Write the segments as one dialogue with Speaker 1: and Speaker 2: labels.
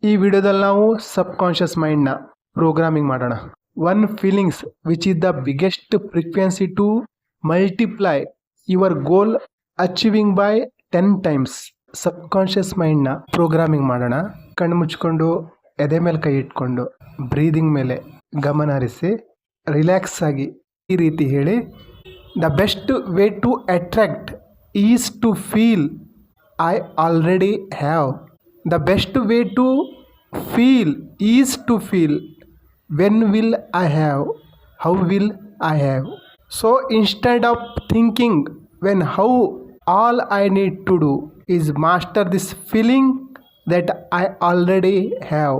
Speaker 1: ಈ ವಿಡಿಯೋದಲ್ಲಿ ನಾವು ಸಬ್ಕಾನ್ಷಿಯಸ್ ಮೈಂಡ್ನ ಪ್ರೋಗ್ರಾಮಿಂಗ್ ಮಾಡೋಣ. One feelings which is the biggest frequency to multiply your goal achieving by 10 times. Subconscious ಮೈಂಡ್ನ ಪ್ರೋಗ್ರಾಮಿಂಗ್ ಮಾಡೋಣ. ಕಣ್ಣು ಮುಚ್ಕೊಂಡು ಎದೆ ಮೇಲೆ ಕೈ ಇಟ್ಕೊಂಡು ಬ್ರೀದಿಂಗ್ ಮೇಲೆ ಗಮನ ಹರಿಸಿ ರಿಲ್ಯಾಕ್ಸ್ ಆಗಿ ಈ ರೀತಿ ಹೇಳಿ, the best way to attract is to feel I already have. The best way to feel is to feel when will I have, how will I have. So instead of thinking when, how, all I need to do is master this feeling that I already have.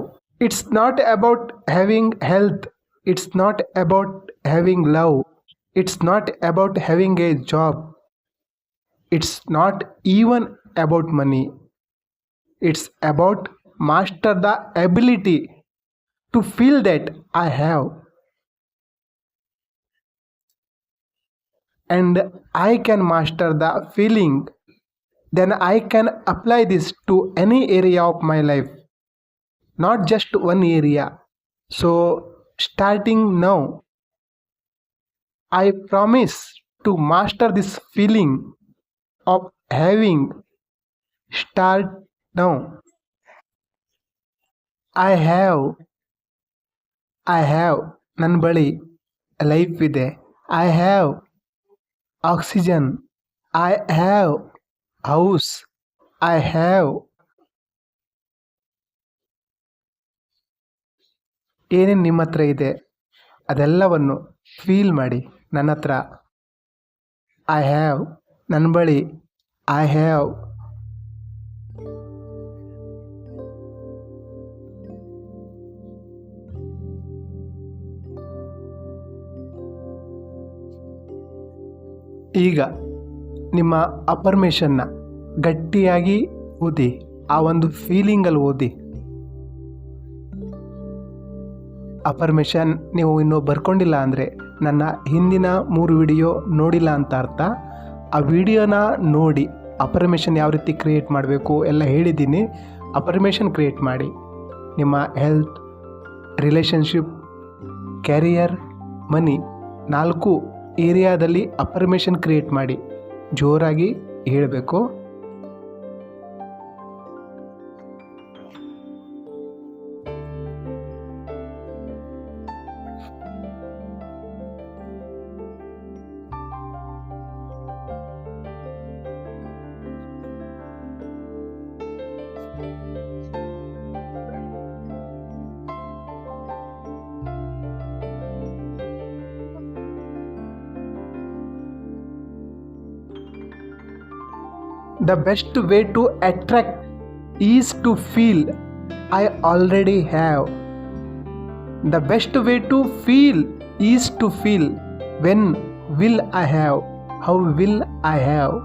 Speaker 1: It's not about having health, it's not about having love, it's not about having a job, it's not even about money. It's about master the ability to feel that I have, and I can master the feeling, then I can apply this to any area of my life, not just one area. So starting now, I promise to master this feeling of having. Start now. I have ನನ್ನ ಬಳಿ life ಇದೆ. I have oxygen. I have house. I have ಏನೇನು ನಿಮ್ಮ ಹತ್ರ ಇದೆ ಅದೆಲ್ಲವನ್ನು feel ಮಾಡಿ. ನನ್ನ ಹತ್ರ I have, ನನ್ನ ಬಳಿ I have. ಈಗ ನಿಮ್ಮ ಅಫರ್ಮೇಷನ್ನ ಗಟ್ಟಿಯಾಗಿ ಓದಿ, ಆ ಒಂದು ಫೀಲಿಂಗಲ್ಲಿ ಓದಿ. ಅಫರ್ಮೇಷನ್ ನೀವು ಇನ್ನೂ ಬರ್ಕೊಂಡಿಲ್ಲ ಅಂದರೆ ನನ್ನ ಹಿಂದಿನ 3 ವಿಡಿಯೋ ನೋಡಿಲ್ಲ ಅಂತ ಅರ್ಥ. ಆ ವಿಡಿಯೋನ ನೋಡಿ ಅಫರ್ಮೇಷನ್ ಯಾವ ರೀತಿ ಕ್ರಿಯೇಟ್ ಮಾಡಬೇಕು ಎಲ್ಲ ಹೇಳಿದ್ದೀನಿ. ಅಫರ್ಮೇಷನ್ ಕ್ರಿಯೇಟ್ ಮಾಡಿ. ನಿಮ್ಮ ಹೆಲ್ತ್, ರಿಲೇಷನ್ಶಿಪ್, ಕ್ಯಾರಿಯರ್, ಮನಿ 4 ಏರಿಯಾದಲ್ಲಿ ಅಫರ್ಮೇಷನ್ ಕ್ರಿಯೇಟ್ ಮಾಡಿ ಜೋರಾಗಿ ಹೇಳಬೇಕು. The best way to attract is to feel I already have. The best way to feel is to feel when will I have, how will I have.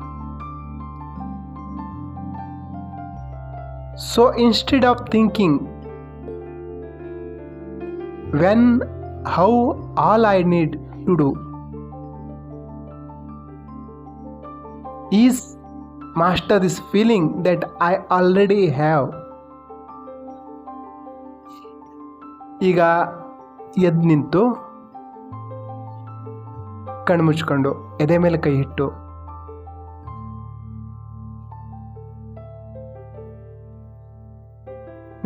Speaker 1: So instead of thinking when, how, all I need to do is master this feeling that I already have. ಈಗ ಎದ್ದು ನಿಂತು ಕಣ್ಣು ಮುಚ್ಕೊಂಡು ಎದೆ ಮೇಲೆ ಕೈ ಇಟ್ಟು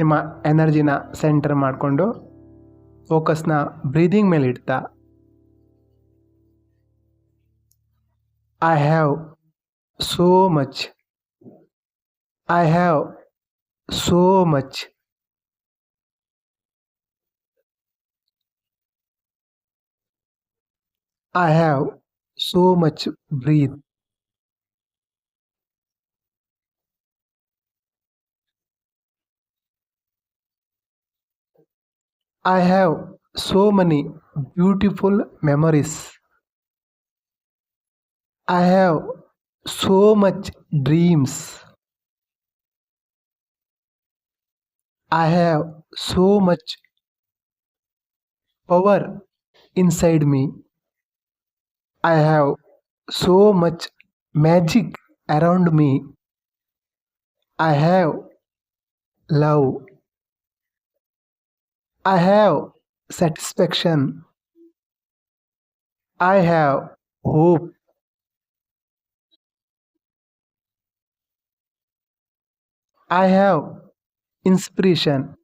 Speaker 1: ನಿಮ್ಮ ಎನರ್ಜಿನ ಸೆಂಟರ್ ಮಾಡಿಕೊಂಡು ಫೋಕಸ್ನ ಬ್ರೀದಿಂಗ್ ಮೇಲೆ ಇಡ್ತಾ, I have so much, I have so much, I have so much. Breathe. I have so many beautiful memories. I have so much dreams. I have so much power inside me. I have so much magic around me. I have love. I have satisfaction. I have hope. I have inspiration.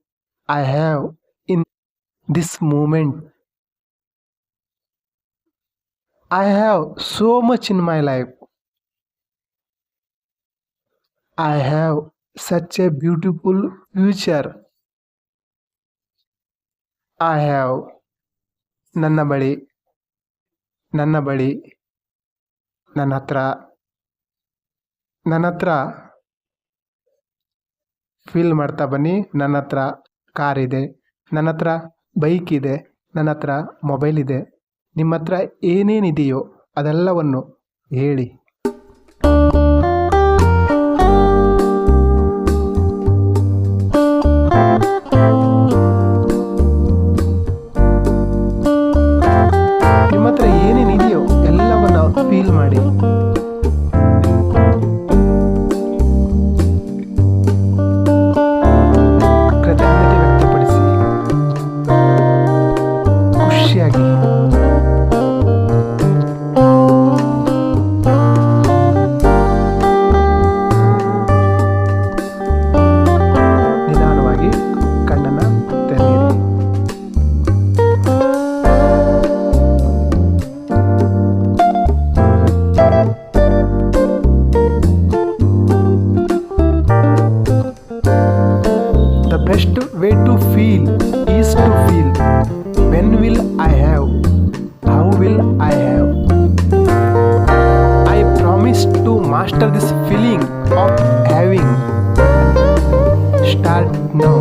Speaker 1: I have in this moment. I have so much in my life. I have such a beautiful future. I have ನನ್ನ ಬಳಿ ನನ್ನ ಬಳಿ ನನ್ನ ಹತ್ರ ನನ್ನ ಹತ್ರ feel ಮಾಡ್ತಾ ಬನ್ನಿ. ನನ್ನ ಹತ್ರ ಕಾರ್ ಇದೆ, ನನ್ನ ಹತ್ರ ಬೈಕ್ ಇದೆ, ನನ್ನ ಹತ್ರ ಮೊಬೈಲ್ ಇದೆ. ನಿಮ್ಮ ಹತ್ರ ಏನೇನಿದೆಯೋ ಅದೆಲ್ಲವನ್ನು ಹೇಳಿ. ನಿಮ್ಮ ಹತ್ರ ಏನೇನಿದೆಯೋ ಎಲ್ಲವನ್ನು ಫೀಲ್ ಮಾಡಿ. ಕೃತಜ್ಞತೆ ವ್ಯಕ್ತಪಡಿಸಿ, ಖುಷಿಯಾಗಿ. ನಿಧಾನವಾಗಿ ಕಣ್ಣನ್ನು ತೆರೆಯಿರಿ. The best way to feel is to feel. When will I have? How will I have? I promise to master this feeling of having. Start now.